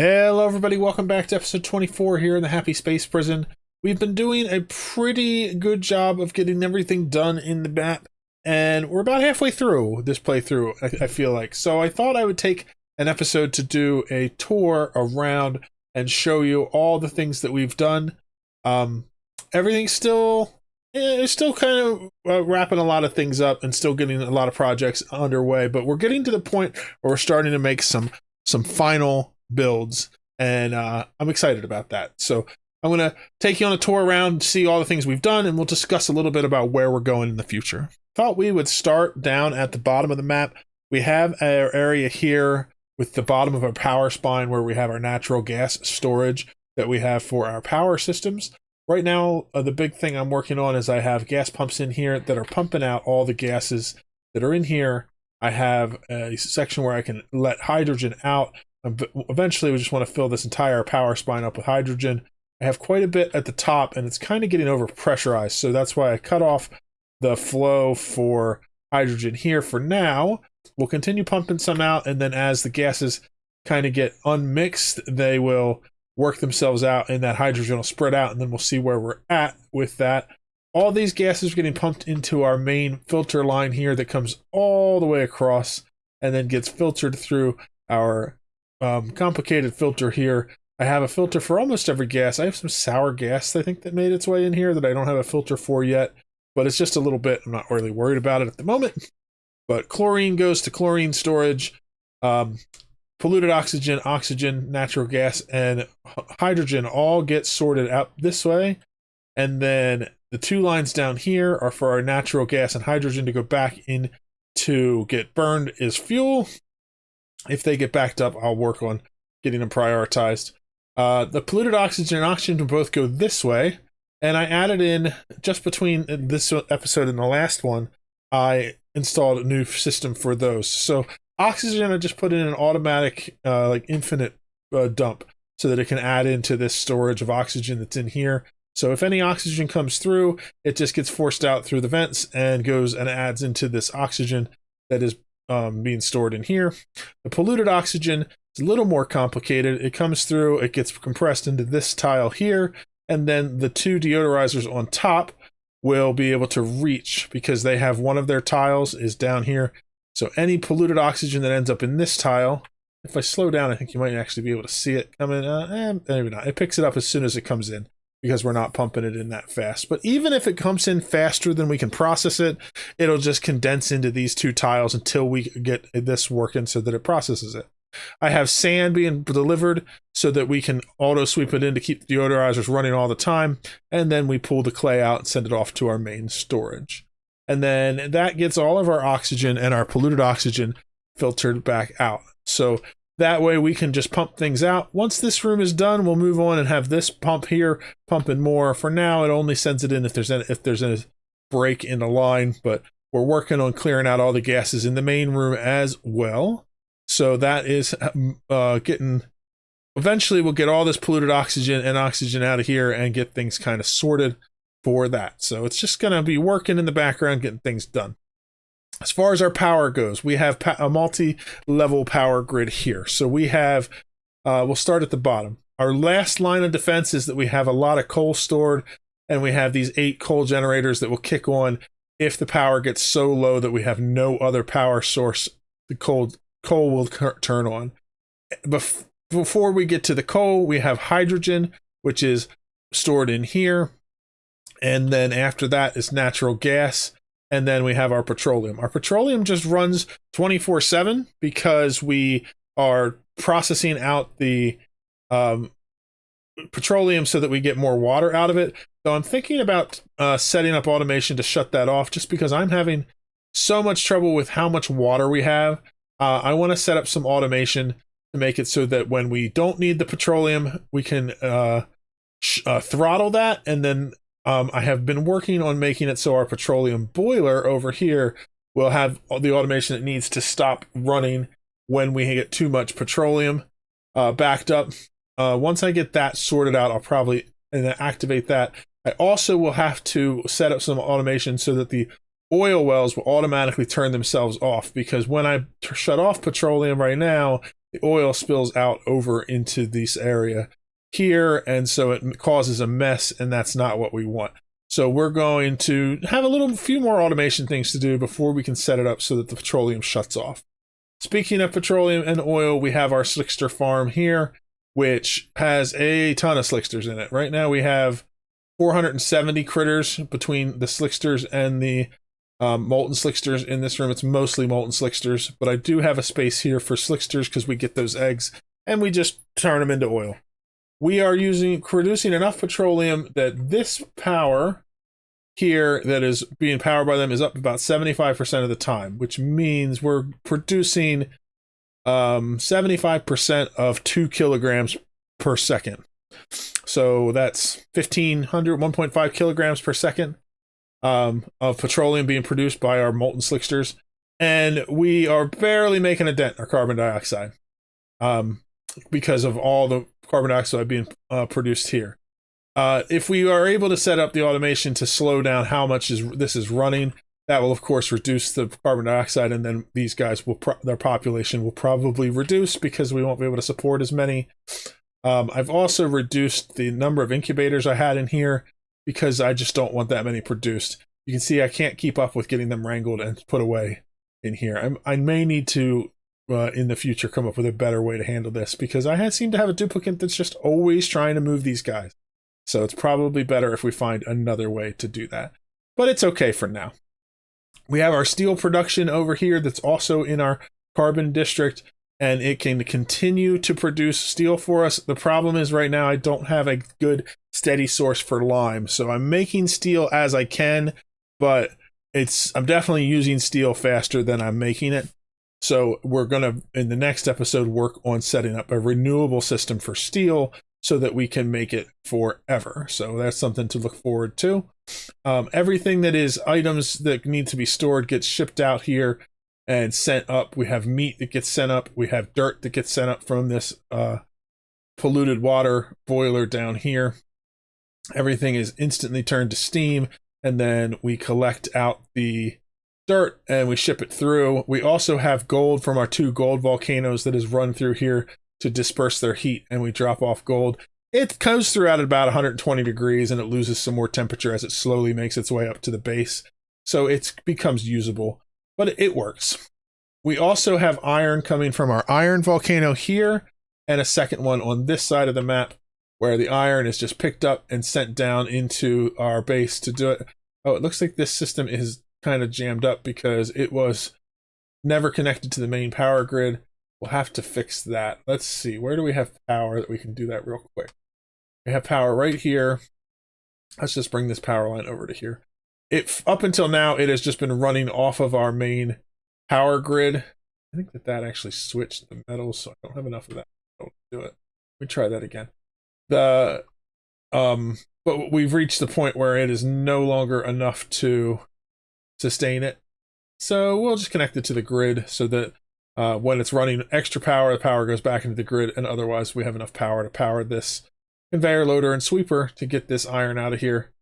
Hello, everybody. Welcome back to episode 24 here in the Happy Space Prison. We've been doing a pretty good job of getting everything done in the map, and we're about halfway through this playthrough, I feel like. So I thought I would take an episode to do a tour around and show you all the things that we've done. Everything's still... It's still kind of wrapping a lot of things up and still getting a lot of projects underway, but we're getting to the point where we're starting to make some final builds, and I'm excited about that. So I'm going to take you on a tour around, see all the things we've done, and we'll discuss a little bit about where we're going in the future. Thought we would start down at the bottom of the map. We have our area here with the bottom of our power spine where we have our natural gas storage that we have for our power systems. Right now, the big thing I'm working on is I have gas pumps in here that are pumping out all the gases that are in here. I have a section where I can let hydrogen out. Eventually, we just want to fill this entire power spine up with hydrogen. I have quite a bit at the top, and it's kind of getting over pressurized, so that's why I cut off the flow for hydrogen here for now. We'll continue pumping some out, and then as the gases kind of get unmixed, they will work themselves out, and that hydrogen will spread out, and then we'll see where we're at with that. All these gases are getting pumped into our main filter line here that comes all the way across and then gets filtered through our complicated filter here. I have a filter for almost every gas. I have some sour gas, I think, that made its way in here that I don't have a filter for yet, but it's just a little bit. I'm not really worried about it at the moment. But chlorine goes to chlorine storage. Polluted oxygen, oxygen, natural gas, and hydrogen all get sorted out this way. And then the two lines down here are for our natural gas and hydrogen to go back in to get burned as fuel. If they get backed up, I'll work on getting them prioritized. The polluted oxygen and oxygen can both go this way. And I added in, just between this episode and the last one, I installed a new system for those. So oxygen, I just put in an automatic, like infinite dump so that it can add into this storage of oxygen that's in here. So if any oxygen comes through, it just gets forced out through the vents and goes and adds into this oxygen that is being stored in here. The polluted oxygen is a little more complicated. It comes through, it gets compressed into this tile here, and then the two deodorizers on top will be able to reach because they have one of their tiles is down here. So any polluted oxygen that ends up in this tile, if I slow down, I think you might actually be able to see it coming. Maybe not. It picks it up as soon as it comes in because we're not pumping it in that fast. But even if it comes in faster than we can process it, it'll just condense into these two tiles until we get this working so that it processes it. I have sand being delivered so that we can auto sweep it in to keep the deodorizers running all the time. And then we pull the clay out and send it off to our main storage. And then that gets all of our oxygen and our polluted oxygen filtered back out. So that way we can just pump things out. Once this room is done, we'll move on and have this pump here pumping more. For now, it only sends it in if there's a break in the line, but we're working on clearing out all the gases in the main room as well. So that is getting... Eventually, we'll get all this polluted oxygen and oxygen out of here and get things kind of sorted for that. So it's just going to be working in the background, getting things done. As far as our power goes, we have a multi-level power grid here. So we have, we'll start at the bottom. Our last line of defense is that we have a lot of coal stored, and we have these 8 coal generators that will kick on if the power gets so low that we have no other power source. The coal will turn on. Before we get to the coal, we have hydrogen, which is stored in here. And then after that is natural gas. And then we have our petroleum. Our petroleum just runs 24/7 because we are processing out the petroleum so that we get more water out of it. So I'm thinking about setting up automation to shut that off just because I'm having so much trouble with how much water we have. I want to set up some automation to make it so that when we don't need the petroleum, we can throttle that. And then I have been working on making it so our petroleum boiler over here will have the automation it needs to stop running when we get too much petroleum backed up. Once I get that sorted out, I'll probably activate that. I also will have to set up some automation so that the oil wells will automatically turn themselves off, because when I shut off petroleum right now, the oil spills out over into this area here, and so it causes a mess, and that's not what we want. So we're going to have a few more automation things to do before we can set it up so that the petroleum shuts off. Speaking of petroleum and oil, we have our slickster farm here, which has a ton of slicksters in it. Right now we have 470 critters between the slicksters and the molten slicksters in this room. It's mostly molten slicksters, but I do have a space here for slicksters because we get those eggs and we just turn them into oil. We are producing enough petroleum that this power here that is being powered by them is up about 75% of the time, which means we're producing 75% of 2 kilograms per second. So that's 1.5 kilograms per second of petroleum being produced by our molten slicksters. And we are barely making a dent in our carbon dioxide because of all the carbon dioxide being produced here. If we are able to set up the automation to slow down how much this is running, that will of course reduce the carbon dioxide, and then these guys their population will probably reduce because we won't be able to support as many. I've also reduced the number of incubators I had in here because I just don't want that many produced. You can see I can't keep up with getting them wrangled and put away in here. I may need to in the future come up with a better way to handle this, because I seem to have a duplicate that's just always trying to move these guys. So it's probably better if we find another way to do that. But it's okay for now. We have our steel production over here that's also in our carbon district, and it can continue to produce steel for us. The problem is right now I don't have a good steady source for lime. So I'm making steel as I can, but I'm definitely using steel faster than I'm making it. So we're going to, in the next episode, work on setting up a renewable system for steel so that we can make it forever. So that's something to look forward to. Everything that is items that need to be stored gets shipped out here and sent up. We have meat that gets sent up. We have dirt that gets sent up from this polluted water boiler down here. Everything is instantly turned to steam, and then we collect out the dirt and we ship it through. We also have gold from our 2 gold volcanoes that is run through here to disperse their heat, and we drop off gold. It goes through at about 120 degrees and it loses some more temperature as it slowly makes its way up to the base. So it becomes usable, but it works. We also have iron coming from our iron volcano here, and a second one on this side of the map where the iron is just picked up and sent down into our base to do it. Oh, it looks like this system is kind of jammed up because it was never connected to the main power grid. We'll have to fix that. Let's see, where do we have power that we can do that real quick? We have power right here. Let's just bring this power line over to here. Up until now, it has just been running off of our main power grid. I think that actually switched the metals, so I don't have enough of that. Don't do it. Let me try that again. But we've reached the point where it is no longer enough to sustain it. So we'll just connect it to the grid so that when it's running extra power, the power goes back into the grid, and otherwise we have enough power to power this conveyor loader and sweeper to get this iron out of here.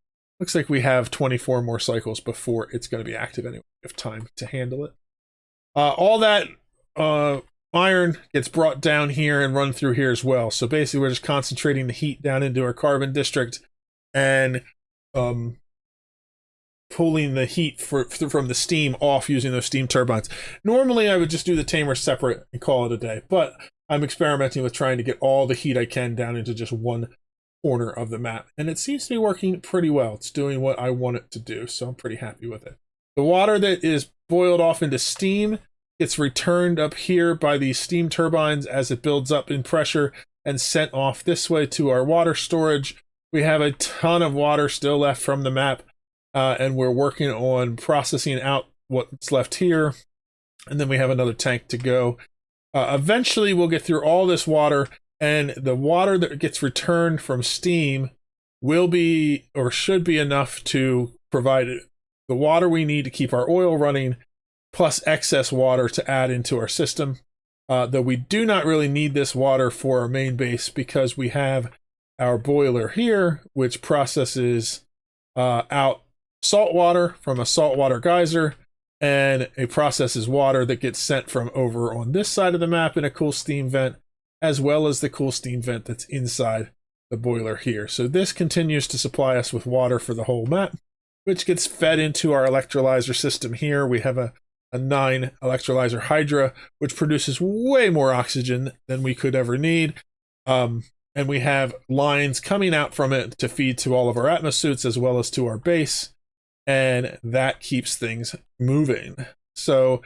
Looks like we have 24 more cycles before it's going to be active anyway. We have time to handle it. All that iron gets brought down here and run through here as well. So basically we're just concentrating the heat down into our carbon district and pulling the heat from the steam off using those steam turbines. Normally I would just do the tamer separate and call it a day, but I'm experimenting with trying to get all the heat I can down into just one corner of the map, and it seems to be working pretty well. It's doing what I want it to do, so I'm pretty happy with it. The water that is boiled off into steam gets returned up here by these steam turbines as it builds up in pressure and sent off this way to our water storage. We have a ton of water still left from the map, and we're working on processing out what's left here, and then we have another tank to go. Eventually we'll get through all this water, and the water that gets returned from steam will be, or should be, enough to provide the water we need to keep our oil running, plus excess water to add into our system. Though we do not really need this water for our main base because we have our boiler here, which processes out salt water from a saltwater geyser and it processes water that gets sent from over on this side of the map in a cool steam vent, as well as the cool steam vent that's inside the boiler here. So this continues to supply us with water for the whole map, which gets fed into our electrolyzer system here. We have a 9 electrolyzer Hydra, which produces way more oxygen than we could ever need. And we have lines coming out from it to feed to all of our atmosuits as well as to our base. And that keeps things moving. So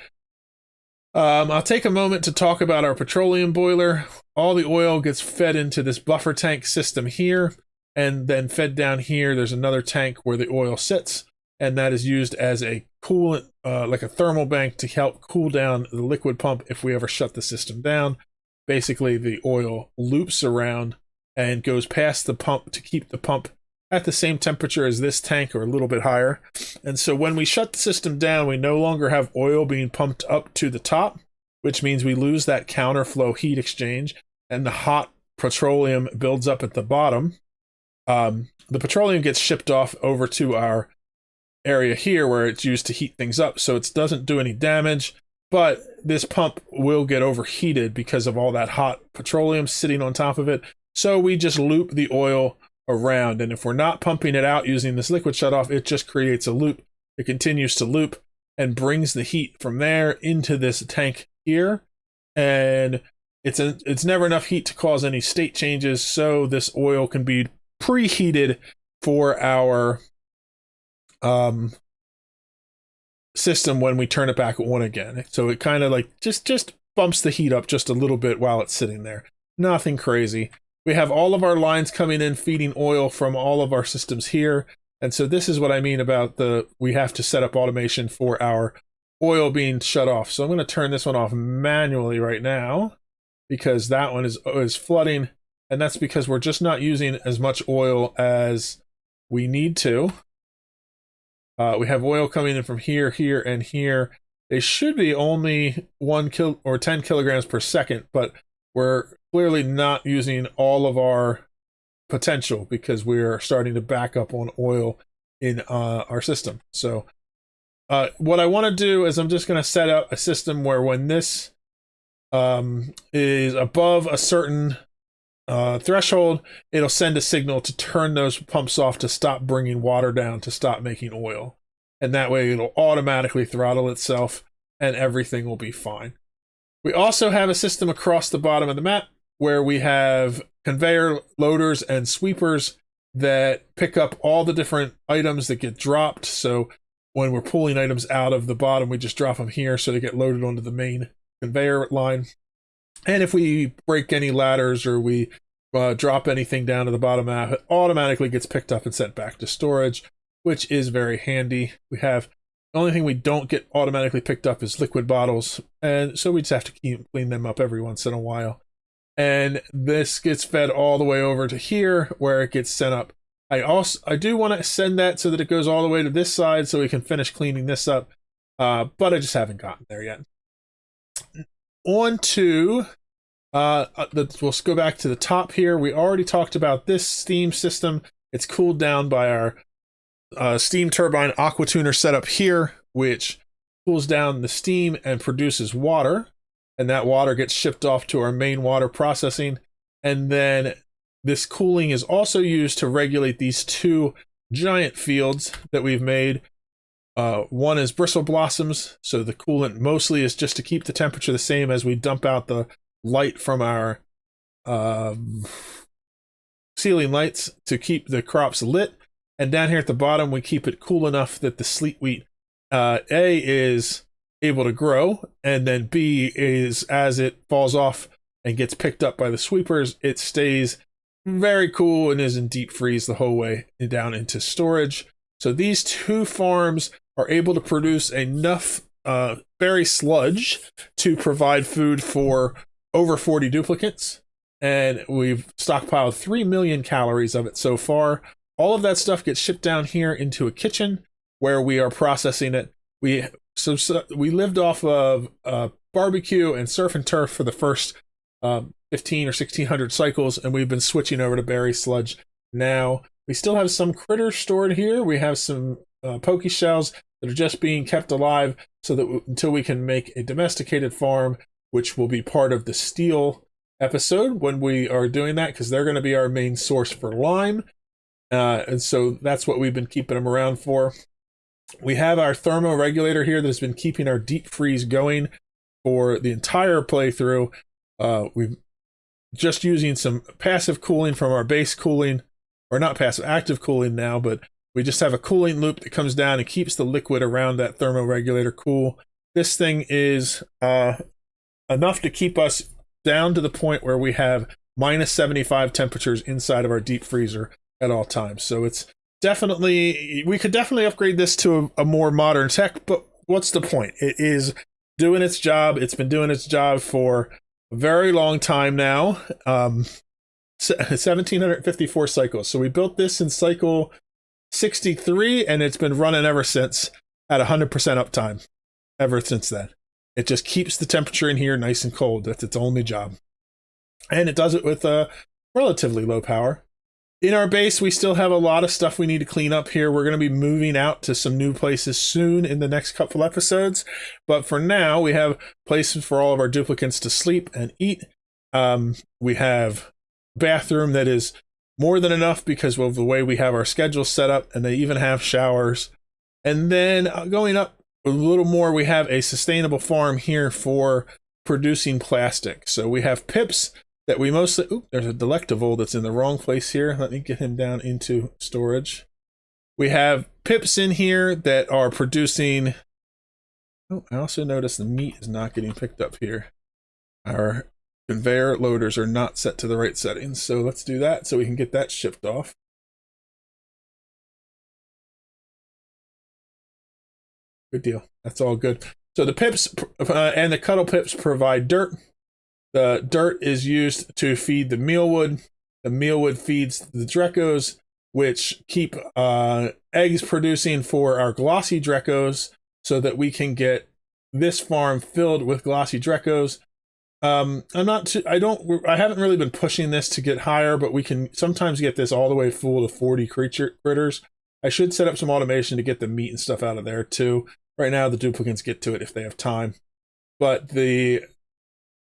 I'll take a moment to talk about our petroleum boiler. All the oil gets fed into this buffer tank system here, and then fed down here. There's another tank where the oil sits, and that is used as a coolant, like a thermal bank, to help cool down the liquid pump if we ever shut the system down. Basically, the oil loops around and goes past the pump to keep the pump at the same temperature as this tank or a little bit higher. And so when we shut the system down, we no longer have oil being pumped up to the top, which means we lose that counterflow heat exchange, and the hot petroleum builds up at the bottom. The petroleum gets shipped off over to our area here where it's used to heat things up, so it doesn't do any damage, but this pump will get overheated because of all that hot petroleum sitting on top of it. So we just loop the oil around, and if we're not pumping it out using this liquid shutoff, it just creates a loop. It continues to loop and brings the heat from there into this tank here, and it's never enough heat to cause any state changes, so this oil can be preheated for our system when we turn it back on again. So it kind of like just bumps the heat up just a little bit while it's sitting there. Nothing crazy. We have all of our lines coming in feeding oil from all of our systems here. And so this is what I mean about we have to set up automation for our oil being shut off. So I'm going to turn this one off manually right now because that one is flooding. And that's because we're just not using as much oil as we need to. We have oil coming in from here, here, and here. They should be only 10 kilograms per second, but we're clearly not using all of our potential because we're starting to back up on oil in our system. So what I want to do is I'm just going to set up a system where when this is above a certain threshold, it'll send a signal to turn those pumps off to stop bringing water down, to stop making oil. And that way it'll automatically throttle itself and everything will be fine. We also have a system across the bottom of the map where we have conveyor loaders and sweepers that pick up all the different items that get dropped. So when we're pulling items out of the bottom, we just drop them here so they get loaded onto the main conveyor line. And if we break any ladders or we drop anything down to the bottom map, it automatically gets picked up and sent back to storage, which is very handy. The only thing we don't get automatically picked up is liquid bottles, and so we just have to clean them up every once in a while. And this gets fed all the way over to here where it gets sent up. I do want to send that so that it goes all the way to this side so we can finish cleaning this up, but I just haven't gotten there yet. On to we'll go back to the top here. We already talked about this steam system. It's cooled down by our steam turbine aqua tuner setup here, which cools down the steam and produces water, and that water gets shipped off to our main water processing. And then this cooling is also used to regulate these two giant fields that we've made. One is bristle blossoms, so the coolant mostly is just to keep the temperature the same as we dump out the light from our ceiling lights to keep the crops lit. And down here at the bottom, we keep it cool enough that the sleet wheat, A, is able to grow, and then B, is as it falls off and gets picked up by the sweepers, it stays very cool and is in deep freeze the whole way down into storage. So these two farms are able to produce enough berry sludge to provide food for over 40 duplicates, and we've stockpiled 3 million calories of it so far. All of that stuff gets shipped down here into a kitchen where we are processing it. We lived off of barbecue and surf and turf for the first 15 or 1600 cycles, and we've been switching over to berry sludge now. We still have some critters stored here. We have some pokey shells, that are just being kept alive so that until we can make a domesticated farm, which will be part of the steel episode when we are doing that, because they're going to be our main source for lime. And so that's what we've been keeping them around for. We have our thermoregulator here that has been keeping our deep freeze going for the entire playthrough. We've just using some passive cooling from our base cooling, or not passive, active cooling now, but we just have a cooling loop that comes down and keeps the liquid around that thermoregulator cool. This thing is enough to keep us down to the point where we have minus 75 temperatures inside of our deep freezer at all times. So it's definitely, we could definitely upgrade this to a more modern tech, but what's the point? It is doing its job. It's been doing its job for a very long time now. 1754 cycles. So we built this in cycle 63, and it's been running ever since at 100% uptime ever since then. It just keeps the temperature in here nice and cold. That's its only job. And it does it with a relatively low power. In our base, we still have a lot of stuff we need to clean up here. We're going to be moving out to some new places soon in the next couple episodes. But for now, we have places for all of our duplicants to sleep and eat. We have a bathroom that is more than enough because of the way we have our schedule set up, and they even have showers. And then going up a little more, we have a sustainable farm here for producing plastic. So we have pips that we mostly, there's a delectable that's in the wrong place here. Let me get him down into storage. We have pips in here that are producing, I also noticed the meat is not getting picked up here. Our conveyor loaders are not set to the right settings. So let's do that so we can get that shipped off. Good deal. That's all good. So the pips and the cuddle pips provide dirt. The dirt is used to feed the mealwood. The mealwood feeds the Drecos, which keep eggs producing for our glossy Drecos so that we can get this farm filled with glossy Drecos. I haven't really been pushing this to get higher, but we can sometimes get this all the way full to 40 critters. I should set up some automation to get the meat and stuff out of there too. Right now, the duplicants get to it if they have time. But the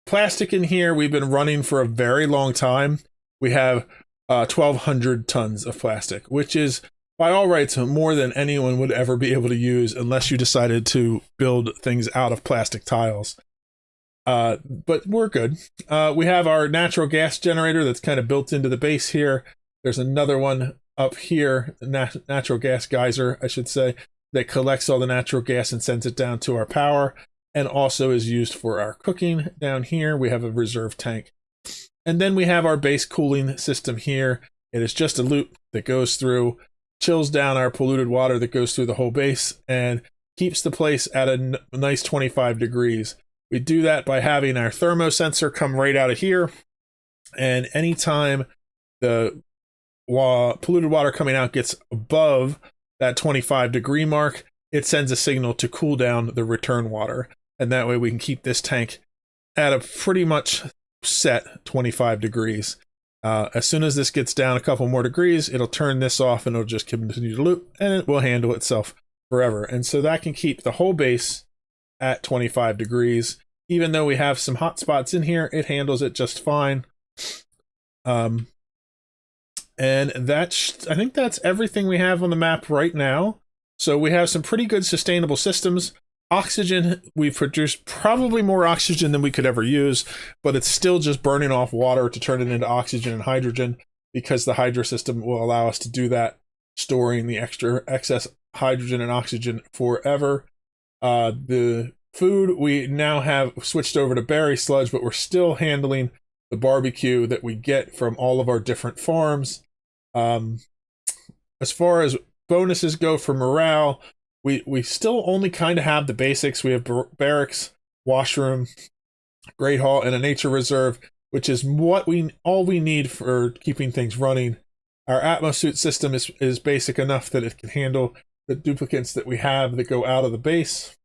plastic in here, we've been running for a very long time. We have 1,200 tons of plastic, which is, by all rights, more than anyone would ever be able to use unless you decided to build things out of plastic tiles. But we're good. We have our natural gas generator that's kind of built into the base here. There's another one up here, natural gas geyser, I should say, that collects all the natural gas and sends it down to our power, and also is used for our cooking. Down here, we have a reserve tank. And then we have our base cooling system here. It is just a loop that goes through, chills down our polluted water that goes through the whole base, and keeps the place at a nice 25 degrees. We do that by having our thermosensor come right out of here. And anytime the polluted water coming out gets above that 25 degree mark, it sends a signal to cool down the return water. And that way we can keep this tank at a pretty much set 25 degrees. As soon as this gets down a couple more degrees, it'll turn this off and it'll just continue to loop, and it will handle itself forever. And so that can keep the whole base at 25 degrees. Even though we have some hot spots in here, it handles it just fine. And I think that's everything we have on the map right now. So we have some pretty good sustainable systems. Oxygen, we've produced probably more oxygen than we could ever use, but it's still just burning off water to turn it into oxygen and hydrogen, because the hydro system will allow us to do that, storing the excess hydrogen and oxygen forever. The food, we now have switched over to berry sludge, but we're still handling the barbecue that we get from all of our different farms. As far as bonuses go for morale, we still only kind of have the basics. We have barracks, washroom, great hall, and a nature reserve, which is all we need for keeping things running. Our atmosuit system is basic enough that it can handle the duplicants that we have that go out of the base.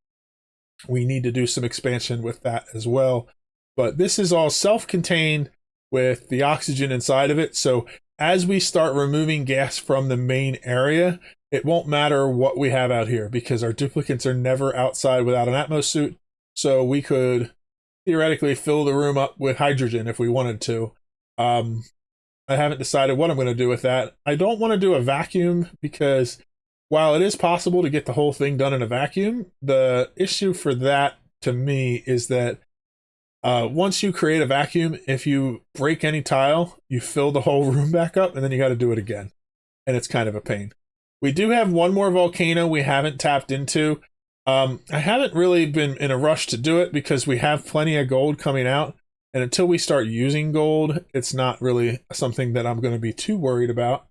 We need to do some expansion with that as well. But this is all self-contained with the oxygen inside of it. So as we start removing gas from the main area, it won't matter what we have out here because our duplicates are never outside without an Atmos suit. So we could theoretically fill the room up with hydrogen if we wanted to. I haven't decided what I'm going to do with that. I don't want to do a vacuum because while it is possible to get the whole thing done in a vacuum, the issue for that to me is that once you create a vacuum, if you break any tile, you fill the whole room back up and then you got to do it again. And it's kind of a pain. We do have one more volcano we haven't tapped into. I haven't really been in a rush to do it because we have plenty of gold coming out. And until we start using gold, it's not really something that I'm going to be too worried about.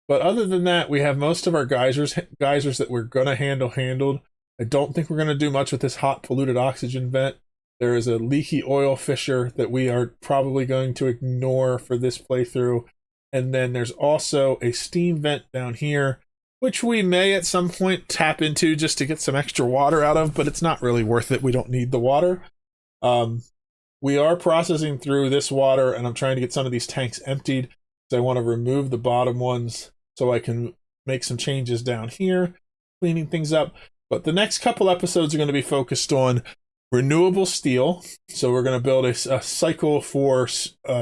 But other than that, we have most of our geysers that we're going to handled. I don't think we're going to do much with this hot polluted oxygen vent. There is a leaky oil fissure that we are probably going to ignore for this playthrough. And then there's also a steam vent down here, which we may at some point tap into just to get some extra water out of, but it's not really worth it. We don't need the water. We are processing through this water, and I'm trying to get some of these tanks emptied. So I want to remove the bottom ones so I can make some changes down here, cleaning things up. But the next couple episodes are going to be focused on renewable steel. So we're going to build a cycle for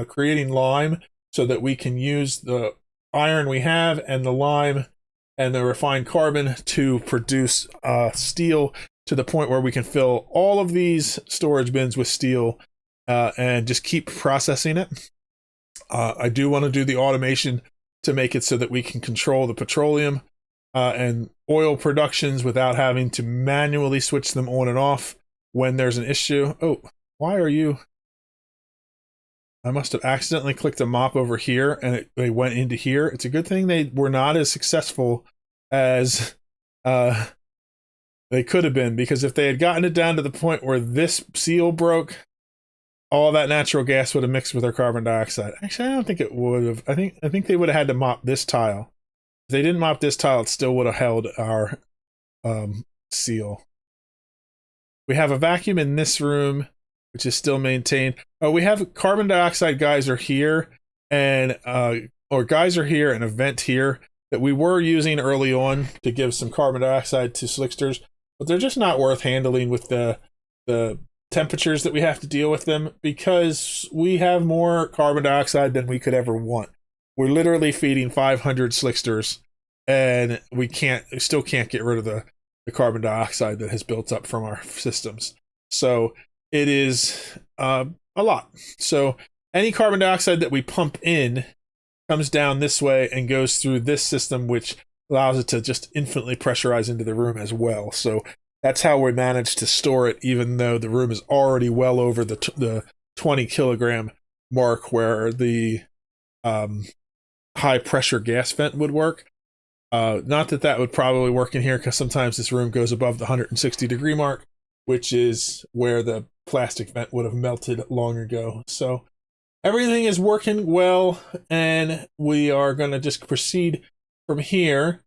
creating lime so that we can use the iron we have and the lime and the refined carbon to produce steel to the point where we can fill all of these storage bins with steel and just keep processing it. I do want to do the automation to make it so that we can control the petroleum and oil productions without having to manually switch them on and off when there's an issue. Oh, why are you? I must have accidentally clicked a mop over here and they went into here. It's a good thing they were not as successful as they could have been, because if they had gotten it down to the point where this seal broke, all that natural gas would have mixed with our carbon dioxide. Actually, I don't think it would have. I think they would have had to mop this tile. If they didn't mop this tile, it still would have held our seal. We have a vacuum in this room, which is still maintained. We have carbon dioxide geyser here, and or geyser here and a vent here that we were using early on to give some carbon dioxide to slicksters, but they're just not worth handling with the temperatures that we have to deal with them, because we have more carbon dioxide than we could ever want. We're literally feeding 500 slicksters, and we still can't get rid of the carbon dioxide that has built up from our systems. So it is a lot. So any carbon dioxide that we pump in comes down this way and goes through this system, which allows it to just infinitely pressurize into the room as well. So that's how we managed to store it, even though the room is already well over the 20 kilogram mark where the high pressure gas vent would work. Not that would probably work in here, because sometimes this room goes above the 160 degree mark, which is where the plastic vent would have melted long ago. So everything is working well, and we are going to just proceed from here.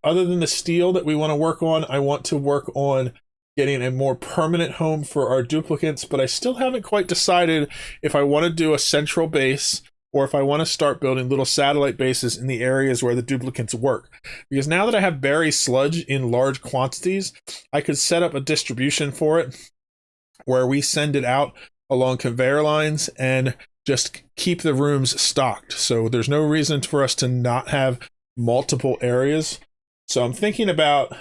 Other than the steel that we want to work on, I want to work on getting a more permanent home for our duplicates, but I still haven't quite decided if I want to do a central base or if I want to start building little satellite bases in the areas where the duplicates work. Because now that I have berry sludge in large quantities, I could set up a distribution for it where we send it out along conveyor lines and just keep the rooms stocked. So there's no reason for us to not have multiple areas. So I'm thinking about,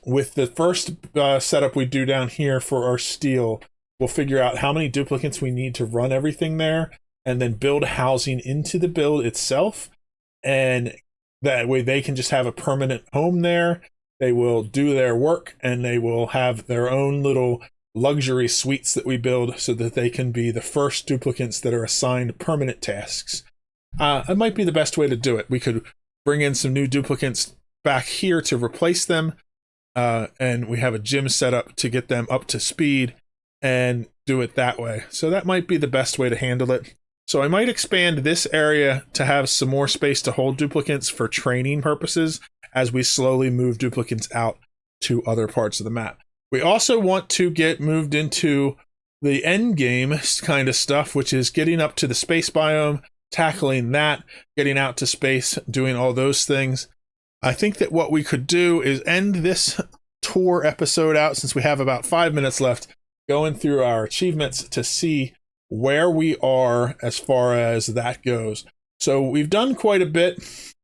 with the first setup we do down here for our steel, we'll figure out how many duplicates we need to run everything there, and then build housing into the build itself, and that way they can just have a permanent home there. They will do their work, and they will have their own little luxury suites that we build so that they can be the first duplicates that are assigned permanent tasks. It might be the best way to do it. We could bring in some new duplicates back here to replace them, and we have a gym set up to get them up to speed and do it that way. So that might be the best way to handle it. So I might expand this area to have some more space to hold duplicates for training purposes as we slowly move duplicates out to other parts of the map. We also want to get moved into the end game kind of stuff, which is getting up to the space biome, tackling that, getting out to space, doing all those things. I think that what we could do is end this tour episode out, since we have about 5 minutes left, going through our achievements to see where we are as far as that goes. So we've done quite a bit.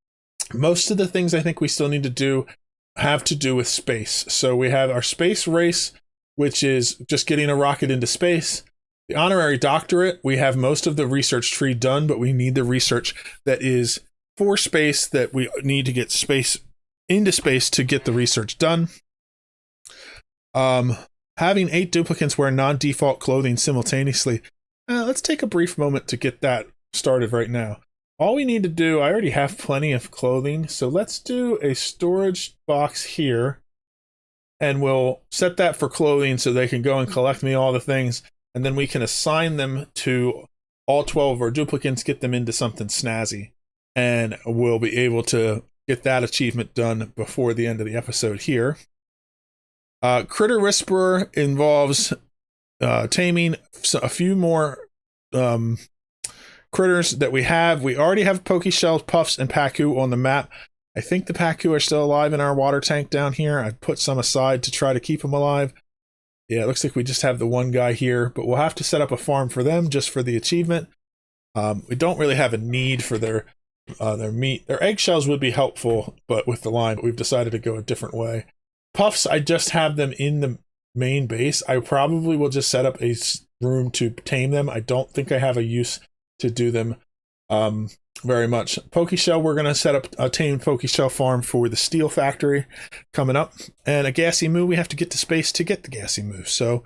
Most of the things I think we still need to do have to do with space. So we have our space race, which is just getting a rocket into space. The honorary doctorate, we have most of the research tree done, but we need the research that is for space, that we need to get space into space to get the research done. Having 8 duplicants wear non-default clothing simultaneously. Let's take a brief moment to get that started right now. All we need to do, I already have plenty of clothing, so let's do a storage box here, and we'll set that for clothing so they can go and collect me all the things, and then we can assign them to all 12 of our duplicants, get them into something snazzy, and we'll be able to get that achievement done before the end of the episode here. Critter Whisperer involves taming a few more critters that we have. We already have Pokeshells, Puffs, and Paku on the map. I think the Paku are still alive in our water tank down here. I put some aside to try to keep them alive. Yeah, it looks like we just have the one guy here, but we'll have to set up a farm for them just for the achievement. We don't really have a need for their meat. Their eggshells would be helpful, but with the line, but we've decided to go a different way. Puffs, I just have them in the main base. I probably will just set up a room to tame them. I don't think I have a use to do them very much. Pokeshell, we're going to set up a tamed Pokeshell farm for the steel factory coming up. And a Gassy Moo, we have to get to space to get the Gassy Moo. So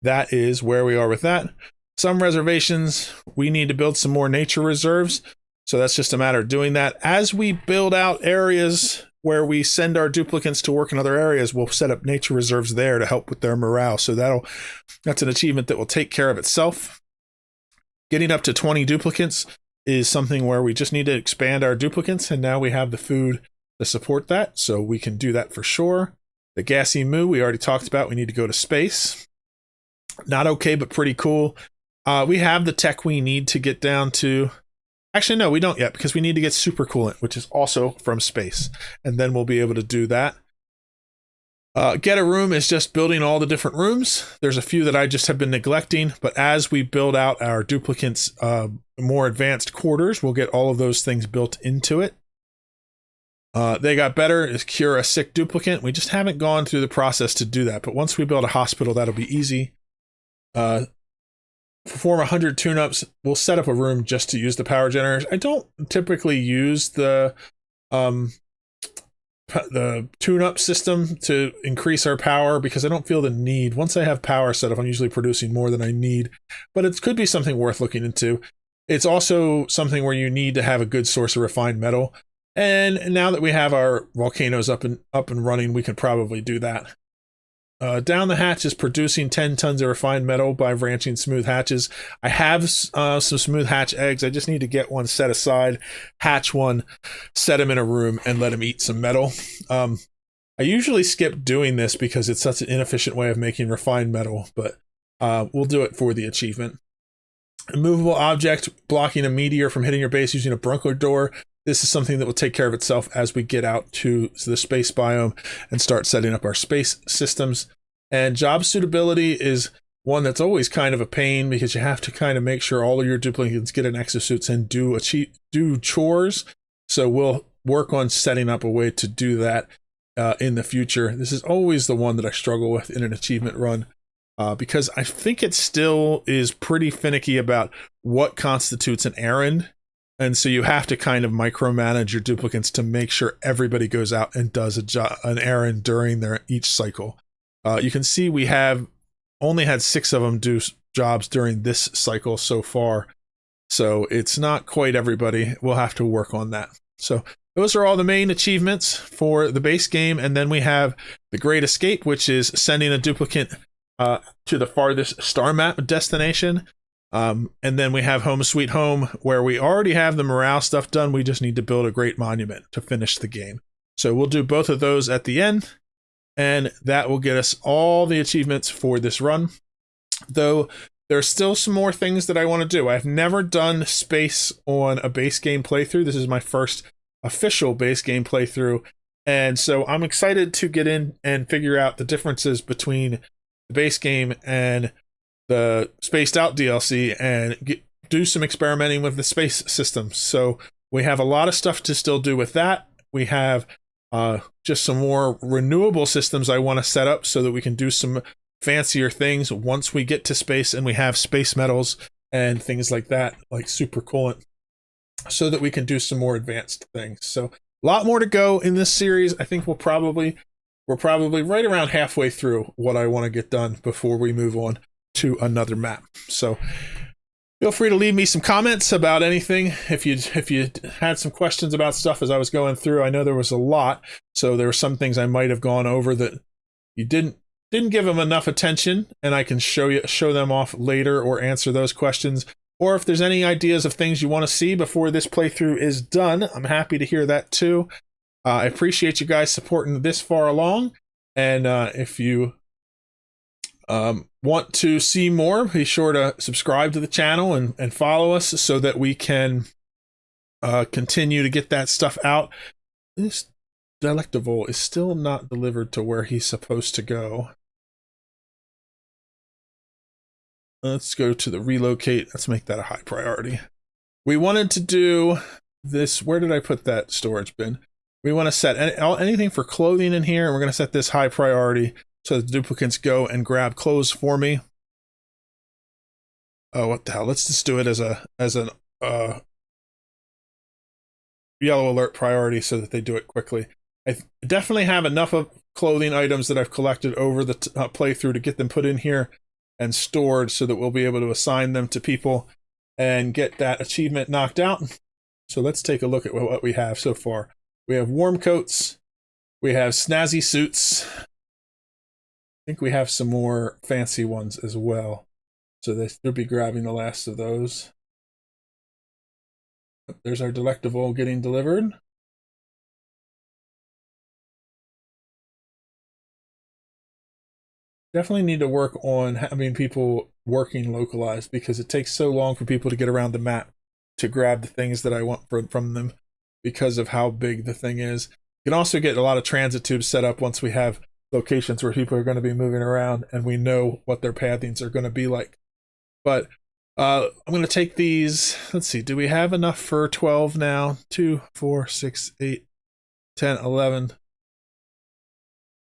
that is where we are with that. Some reservations, we need to build some more nature reserves. So that's just a matter of doing that. As we build out areas where we send our duplicants to work in other areas, we'll set up nature reserves there to help with their morale. So that's an achievement that will take care of itself. Getting up to 20 duplicants is something where we just need to expand our duplicants, and now we have the food to support that, so we can do that for sure. The Gassy Moo, we already talked about. We need to go to space. Not okay, but pretty cool. We have the tech we need to get down to... Actually, no, we don't yet, because we need to get super coolant, which is also from space, and then we'll be able to do that. Get a room is just building all the different rooms. There's a few that I just have been neglecting, but as we build out our duplicants' more advanced quarters, we'll get all of those things built into it. They got better is cure a sick duplicant. We just haven't gone through the process to do that, but once we build a hospital, that'll be easy. Perform 100 tune-ups. We'll set up a room just to use the power generators. I don't typically use the tune-up system to increase our power because I don't feel the need. Once I have power set up, I'm usually producing more than I need, but it could be something worth looking into. It's also something where you need to have a good source of refined metal, and now that we have our volcanoes up and running, we can probably do that. Down the hatch is producing 10 tons of refined metal by ranching smooth hatches. I have some smooth hatch eggs. I just need to get one set aside, hatch one, set him in a room, and let him eat some metal. I usually skip doing this because it's such an inefficient way of making refined metal, but we'll do it for the achievement. A movable object blocking a meteor from hitting your base using a Brunkler door. This is something that will take care of itself as we get out to the space biome and start setting up our space systems. And job suitability is one that's always kind of a pain because you have to kind of make sure all of your duplicates get in exosuits and do chores. So we'll work on setting up a way to do that in the future. This is always the one that I struggle with in an achievement run because I think it still is pretty finicky about what constitutes an errand. And so you have to kind of micromanage your duplicates to make sure everybody goes out and does an errand during each cycle. You can see we have only had 6 of them do jobs during this cycle so far. So it's not quite everybody. We'll have to work on that. So those are all the main achievements for the base game. And then we have the Great Escape, which is sending a duplicate to the farthest star map destination. And then we have Home Sweet Home, where we already have the morale stuff done. We just need to build a great monument to finish the game. So we'll do both of those at the end, and that will get us all the achievements for this run. Though there's still some more things that I want to do. I've never done space on a base game playthrough. This is my first official base game playthrough, And so I'm excited to get in and figure out the differences between the base game and the spaced out DLC and do some experimenting with the space systems. So we have a lot of stuff to still do with that. We have just some more renewable systems I want to set up so that we can do some fancier things once we get to space and we have space metals and things like that, like super coolant, so that we can do some more advanced things. So a lot more to go in this series. I think we're probably right around halfway through what I want to get done before we move on to another map. So feel free to leave me some comments about anything if you had some questions about stuff as I was going through. I know there was a lot, so there were some things I might have gone over that you didn't give them enough attention, and I can show them off later or answer those questions. Or if there's any ideas of things you want to see before this playthrough is done, I'm happy to hear that too. I appreciate you guys supporting this far along, and if you want to see more, be sure to subscribe to the channel and follow us so that we can continue to get that stuff out. This Delectable is still not delivered to where he's supposed to go. Let's go to the relocate. Let's make that a high priority. We wanted to do this. Where did I put that storage bin? We want to set anything for clothing in here, and we're going to set this high priority so the duplicates go and grab clothes for me. Oh, what the hell? Let's just do it as an yellow alert priority so that they do it quickly. I definitely have enough of clothing items that I've collected over the playthrough to get them put in here and stored so that we'll be able to assign them to people and get that achievement knocked out. So let's take a look at what we have so far. We have warm coats. We have snazzy suits. I think we have some more fancy ones as well. So they'll be grabbing the last of those. There's our Delectable getting delivered. Definitely need to work on having people working localized because it takes so long for people to get around the map to grab the things that I want from them because of how big the thing is. You can also get a lot of transit tubes set up once we have locations where people are going to be moving around and we know what their pathings are going to be like. But I'm going to take these. Let's see. Do we have enough for 12 now? 2, 4, 6, 8, 10, 11.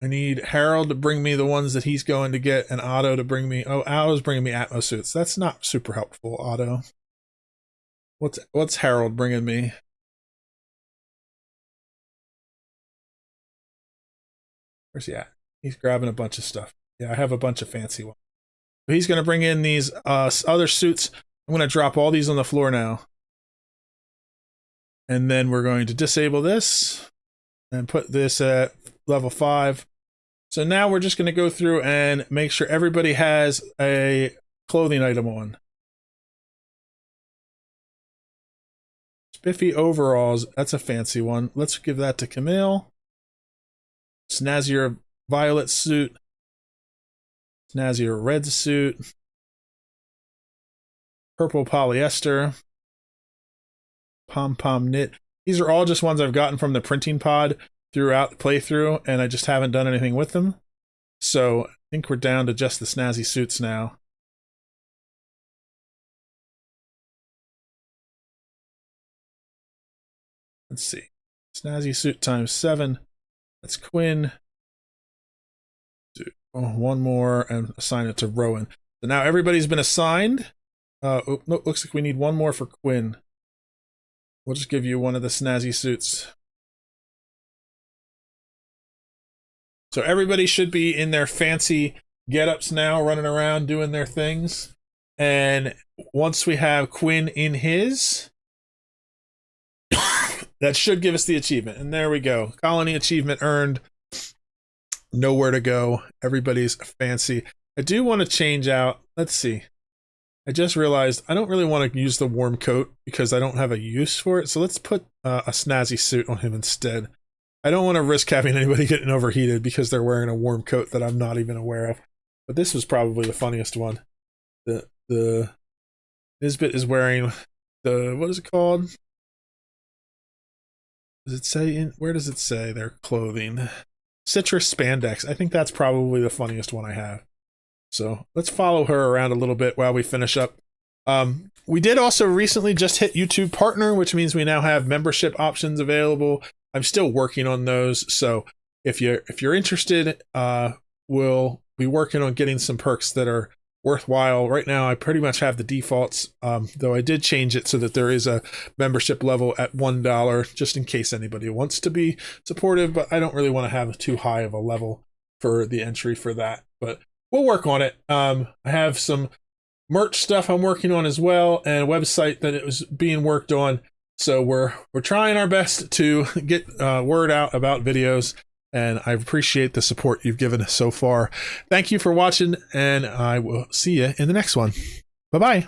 I need Harold to bring me the ones that he's going to get, and Otto to bring me... Oh, Otto's bringing me Atmos suits. That's not super helpful, Otto. What's Harold bringing me? Where's he at? He's grabbing a bunch of stuff. Yeah, I have a bunch of fancy ones. He's going to bring in these other suits. I'm going to drop all these on the floor now. And then we're going to disable this and put this at level 5. So now we're just going to go through and make sure everybody has a clothing item on. Spiffy overalls. That's a fancy one. Let's give that to Camille. Snazzier violet suit. Snazzier red suit. Purple polyester. Pom-pom knit. These are all just ones I've gotten from the printing pod throughout the playthrough, and I just haven't done anything with them. So I think we're down to just the snazzy suits now. Let's see. Snazzy suit times 7. That's Quinn. One more and assign it to Rowan. So now everybody's been assigned. Oh, no, looks like we need one more for Quinn. We'll just give you one of the snazzy suits. So everybody should be in their fancy get-ups now, running around doing their things. And once we have Quinn in his, that should give us the achievement. And there we go. Colony achievement earned. Nowhere to go. Everybody's fancy. I do want to change out. Let's see. I just realized I don't really want to use the warm coat because I don't have a use for it. So let's put a snazzy suit on him instead. I don't want to risk having anybody getting overheated because they're wearing a warm coat that I'm not even aware of. But this was probably the funniest one. The Nisbet is wearing the, what is it called? Does it say in, where does it say their clothing? Citrus spandex. I think that's probably the funniest one I have. So let's follow her around a little bit while we finish up. We did also recently just hit YouTube Partner, which means we now have membership options available. I'm still working on those, so if you're interested, we'll be working on getting some perks that are worthwhile. Right now, I pretty much have the defaults, though I did change it so that there is a membership level at $1, just in case anybody wants to be supportive, but I don't really want to have too high of a level for the entry for that, but we'll work on it. I have some merch stuff I'm working on as well, and a website that it was being worked on. So we're trying our best to get word out about videos, and I appreciate the support you've given us so far. Thank you for watching, and I will see you in the next one. Bye-bye.